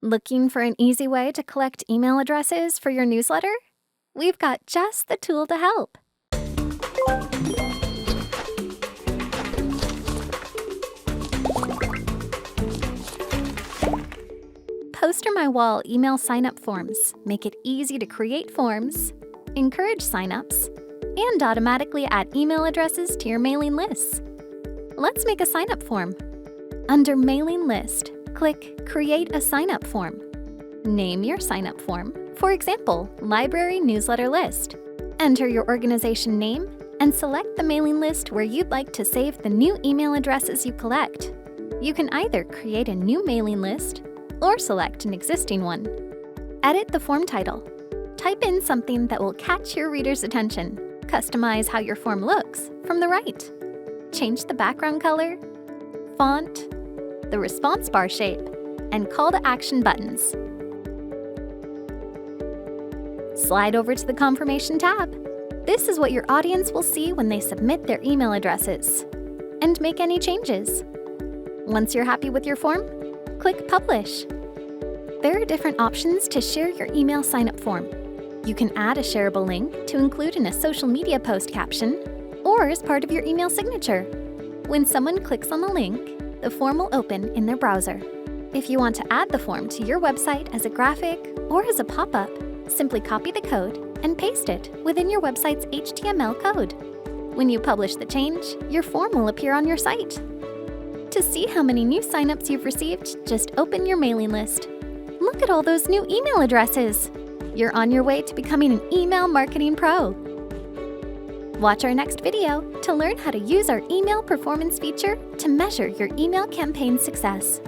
Looking for an easy way to collect email addresses for your newsletter? We've got just the tool to help. PosterMyWall email sign-up forms make it easy to create forms, encourage sign-ups, and automatically add email addresses to your mailing lists. Let's make a sign-up form. Under Mailing List, click Create a Sign-up Form. Name your sign-up form, for example, Library Newsletter List. Enter your organization name and select the mailing list where you'd like to save the new email addresses you collect. You can either create a new mailing list or select an existing one. Edit the form title. Type in something that will catch your reader's attention. Customize how your form looks from the right. Change the background color, font, the response bar shape, and call to action buttons. Slide over to the Confirmation tab. This is what your audience will see when they submit their email addresses. And make any changes. Once you're happy with your form, click Publish. There are different options to share your email sign-up form. You can add a shareable link to include in a social media post caption or as part of your email signature. When someone clicks on the link, the form will open in their browser. If you want to add the form to your website as a graphic or as a pop-up, simply copy the code and paste it within your website's HTML code. When you publish the change, your form will appear on your site. To see how many new signups you've received, just open your mailing list. Look at all those new email addresses! You're on your way to becoming an email marketing pro. Watch our next video to learn how to use our email performance feature to measure your email campaign success.